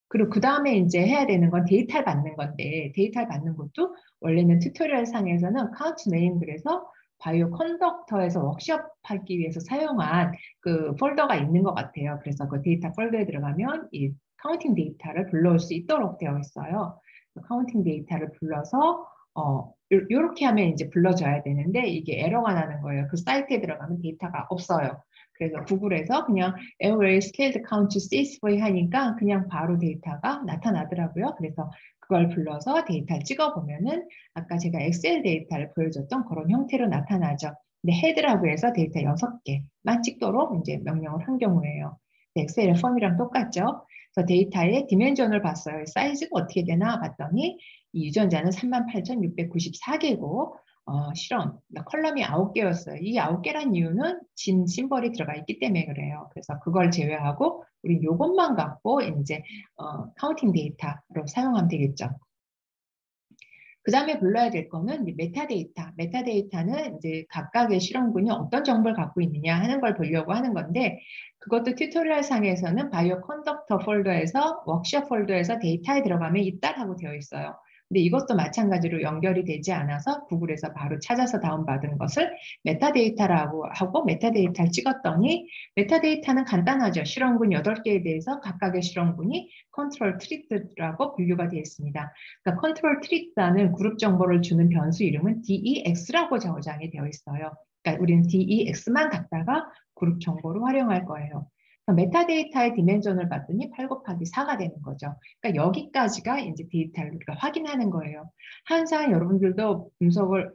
그리고 그 다음에 이제 해야 되는 건 데이터를 받는 건데 데이터를 받는 것도 원래는 튜토리얼 상에서는 카운트 네임 그래서 바이오 컨덕터에서 워크숍 하기 위해서 사용한 그 폴더가 있는 것 같아요. 그래서 그 데이터 폴더에 들어가면 이 카운팅 데이터를 불러올 수 있도록 되어 있어요. 카운팅 데이터를 불러서 요렇게 하면 이제 불러줘야 되는데 이게 에러가 나는 거예요. 그 사이트에 들어가면 데이터가 없어요. 그래서 구글에서 그냥 Airway Scaled Count CSV 하니까 그냥 바로 데이터가 나타나더라고요. 그래서 그걸 불러서 데이터를 찍어보면은 아까 제가 엑셀 데이터를 보여줬던 그런 형태로 나타나죠. 근데 헤드라고 해서 데이터 6개만 찍도록 이제 명령을 한 경우에요. 엑셀 폼이랑 똑같죠. 그래서 데이터의 디멘전을 봤어요. 사이즈가 어떻게 되나 봤더니 이 유전자는 38,694개고 실험, 컬럼이 9개였어요. 이 9개란 이유는 진 심벌이 들어가 있기 때문에 그래요. 그래서 그걸 제외하고 우리 요것만 갖고 이제 카운팅 데이터로 사용하면 되겠죠. 그 다음에 불러야 될 거는 메타데이터. 메타데이터는 이제 각각의 실험군이 어떤 정보를 갖고 있느냐 하는 걸 보려고 하는 건데 그것도 튜토리얼 상에서는 바이오 컨덕터 폴더에서 워크숍 폴더에서 데이터에 들어가면 있다라고 되어 있어요. 근데 이것도 마찬가지로 연결이 되지 않아서 구글에서 바로 찾아서 다운받은 것을 메타데이터라고 하고 메타데이터를 찍었더니 메타데이터는 간단하죠. 실험군 8개에 대해서 각각의 실험군이 컨트롤 트리트라고 분류가 되어 있습니다. 그러니까 컨트롤 트리트라는 그룹 정보를 주는 변수 이름은 DEX라고 저장이 되어 있어요. 그러니까 우리는 DEX만 갖다가 그룹 정보로 활용할 거예요. 메타데이터의 디멘전을 봤더니 8 곱하기 4가 되는 거죠. 그러니까 여기까지가 이제 데이터를 우리가 확인하는 거예요. 항상 여러분들도 분석을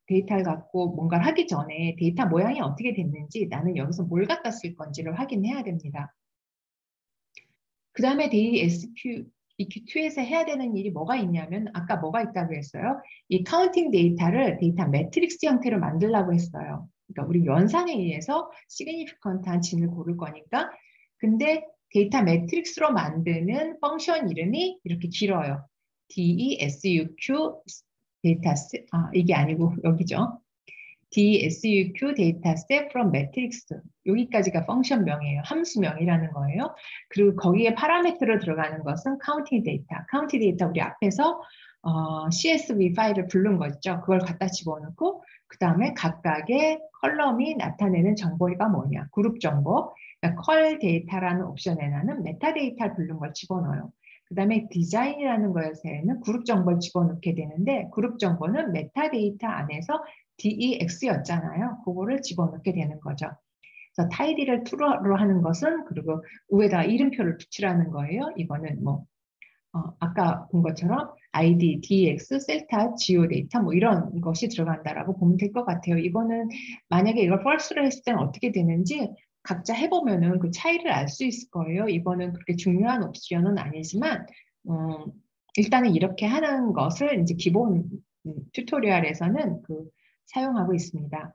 데이터를 갖고 뭔가를 하기 전에 데이터 모양이 어떻게 됐는지 나는 여기서 뭘 갖다 쓸 건지를 확인해야 됩니다. 그 다음에 EQ2에서 해야 되는 일이 뭐가 있냐면 아까 뭐가 있다고 했어요? 이 카운팅 데이터를 데이터 매트릭스 형태로 만들려고 했어요. 그러니까 우리 연산에 의해서 시그니피컨트한 진을 고를 거니까 근데 데이터 매트릭스로 만드는 펑션 이름이 이렇게 길어요. DESUQ 이게 아니고 여기죠. DSUQ 데이터셋 from matrix 여기까지가 펑션명이에요. 함수명이라는 거예요. 그리고 거기에 파라미터로 들어가는 것은 카운팅 데이터. 카운팅 데이터 우리 앞에서 CSV 파일을 부른 거 있죠. 그걸 갖다 집어넣고 그 다음에 각각의 컬럼이 나타내는 정보가 뭐냐. 그룹 정보. 그러니까 컬 데이터라는 옵션에 나는 메타데이터를 부른 걸 집어넣어요. 그 다음에 디자인이라는 거에서는 그룹 정보를 집어넣게 되는데 그룹 정보는 메타데이터 안에서 DEX였잖아요. 그거를 집어넣게 되는 거죠. 그래서 tidy를 true로 하는 것은 그리고 위에다 이름표를 붙이라는 거예요. 이거는 뭐 아까 본 것처럼 ID, DX, 셀타, 지오데이터 뭐 이런 것이 들어간다라고 보면 될 것 같아요. 이거는 만약에 이걸 false로 했을 때는 어떻게 되는지 각자 해보면은 그 차이를 알 수 있을 거예요. 이거는 그렇게 중요한 옵션은 아니지만 일단은 이렇게 하는 것을 이제 기본 튜토리얼에서는 사용하고 있습니다.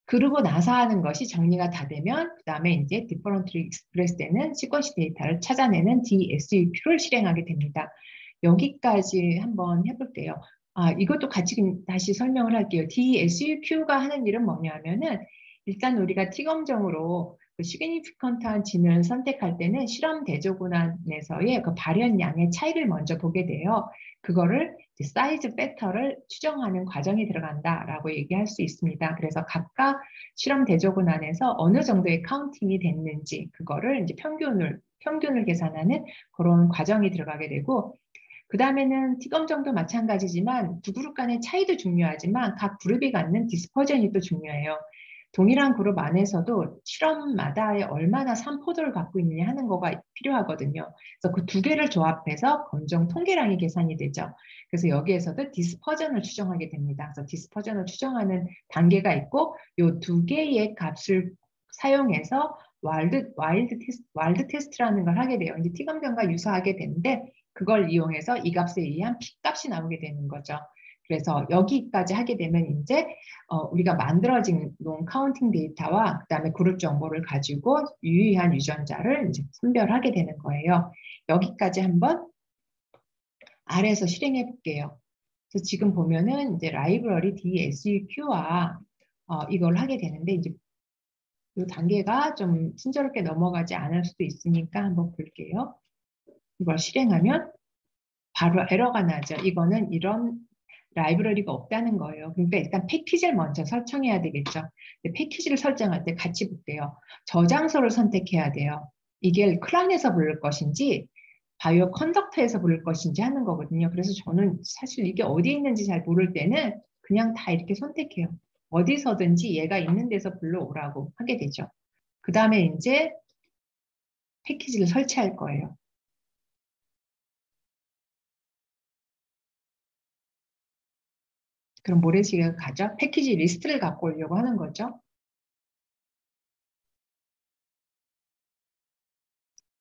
그러고 나서 하는 것이 정리가 다 되면 그 다음에 이제 differently express 되는 시퀀시 데이터를 찾아내는 DSUQ를 실행하게 됩니다. 여기까지 한번 해볼게요. 이것도 같이 다시 설명을 할게요. DSUQ가 하는 일은 뭐냐면은 일단 우리가 T검정으로 그 시그니피컨트한 진을 선택할 때는 실험 대조군안에서의 그 발현량의 차이를 먼저 보게 돼요. 그거를 사이즈 팩터를 추정하는 과정이 들어간다라고 얘기할 수 있습니다. 그래서 각각 실험 대조군 안에서 어느 정도의 카운팅이 됐는지 그거를 이제 평균을 계산하는 그런 과정이 들어가게 되고 그 다음에는 T검정도 마찬가지지만 두 그룹 간의 차이도 중요하지만 각 그룹이 갖는 디스퍼전이 또 중요해요. 동일한 그룹 안에서도 실험마다의 얼마나 산포도를 갖고 있느냐 하는 거가 필요하거든요. 그래서 그 두 개를 조합해서 검정 통계량이 계산이 되죠. 그래서 여기에서도 디스퍼전을 추정하게 됩니다. 그래서 디스퍼전을 추정하는 단계가 있고 이 두 개의 값을 사용해서 와일드 테스트라는 걸 하게 돼요. 이제 T검정과 유사하게 되는데 그걸 이용해서 이 값에 의한 P값이 나오게 되는 거죠. 그래서 여기까지 하게 되면 이제 우리가 만들어진 놓은 카운팅 데이터와 그다음에 그룹 정보를 가지고 유의한 유전자를 이제 선별하게 되는 거예요. 여기까지 한번 아래에서 실행해 볼게요. 그래서 지금 보면은 이제 라이브러리 DSUQ와 이걸 하게 되는데 이제 이 단계가 좀 친절하게 넘어가지 않을 수도 있으니까 한번 볼게요. 이걸 실행하면 바로 에러가 나죠. 이거는 이런 라이브러리가 없다는 거예요. 그러니까 일단 패키지를 먼저 설정해야 되겠죠. 패키지를 설정할 때 같이 볼게요. 저장소를 선택해야 돼요. 이게 클란에서 부를 것인지 바이오 컨덕터에서 부를 것인지 하는 거거든요. 그래서 저는 사실 이게 어디에 있는지 잘 모를 때는 그냥 다 이렇게 선택해요. 어디서든지 얘가 있는 데서 불러오라고 하게 되죠. 그 다음에 이제 패키지를 설치할 거예요. 그럼 모래시계가 가죠? 패키지 리스트를 갖고 오려고 하는 거죠.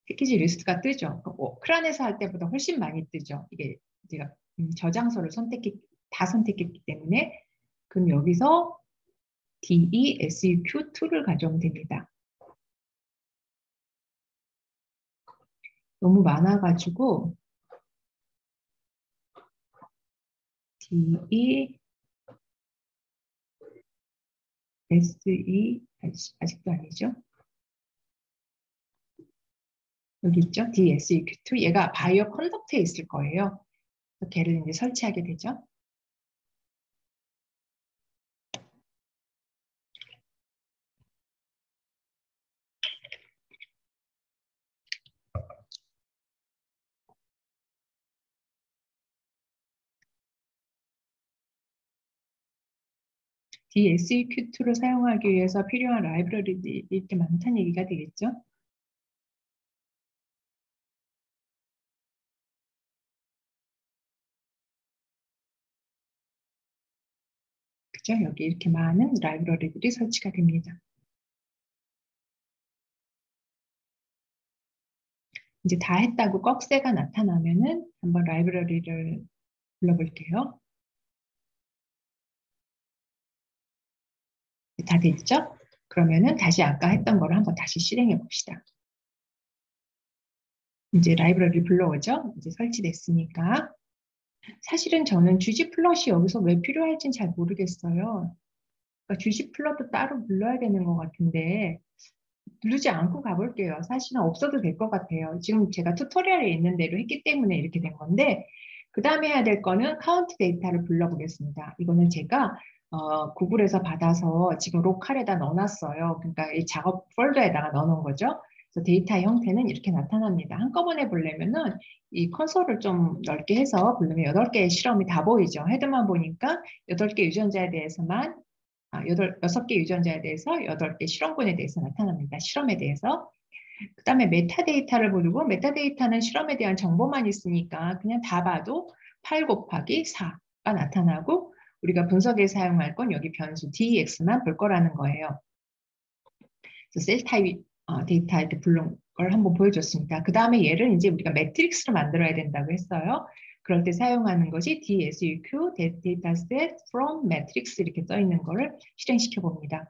패키지 리스트가 뜨죠. 크란에서 할 때보다 훨씬 많이 뜨죠. 이게 제가 저장소를 다 선택했기 때문에 그럼 여기서 DESUQ2를 가져오면 됩니다. 너무 많아가지고 아직도 아니죠. 여기 있죠. DSEQ2 얘가 바이오 컨덕트에 있을 거예요. 걔를 이제 설치하게 되죠. DSEQ2를 사용하기 위해서 필요한 라이브러리들이 이렇게 많다는 얘기가 되겠죠. 그죠? 여기 이렇게 많은 라이브러리들이 설치가 됩니다. 이제 다 했다고 꺽쇠가 나타나면은 한번 라이브러리를 불러볼게요. 다 됐죠? 그러면은 다시 아까 했던 거를 한번 다시 실행해 봅시다. 이제 라이브러리 불러오죠? 이제 설치됐으니까. 사실은 저는 주지 플롯이 여기서 왜 필요할진 잘 모르겠어요. 그러니까 주지 플롯도 따로 불러야 되는 것 같은데 누르지 않고 가볼게요. 사실은 없어도 될 것 같아요. 지금 제가 튜토리얼에 있는 대로 했기 때문에 이렇게 된 건데 그 다음에 해야 될 거는 카운트 데이터를 불러보겠습니다. 이거는 제가 구글에서 받아서 지금 로컬에다 넣어놨어요. 그러니까 이 작업 폴더에다가 넣어놓은 거죠. 그래서 데이터 형태는 이렇게 나타납니다. 한꺼번에 보려면은 이 콘솔을 좀 넓게 해서 보려면 8개의 실험이 다 보이죠. 헤드만 보니까 8개 유전자에 대해서만 6개 유전자에 대해서 8개 실험군에 대해서 나타납니다. 실험에 대해서. 그 다음에 메타데이터를 부르고 메타데이터는 실험에 대한 정보만 있으니까 그냥 다 봐도 8 곱하기 4가 나타나고 우리가 분석에 사용할 건 여기 변수 DX만 볼 거라는 거예요. 그래서 셀 타입 데이터 이렇게 부른 걸 한번 보여줬습니다. 그 다음에 얘를 이제 우리가 매트릭스로 만들어야 된다고 했어요. 그럴 때 사용하는 것이 DSUQ, Dataset from Matrix 이렇게 써 있는 거를 실행시켜 봅니다.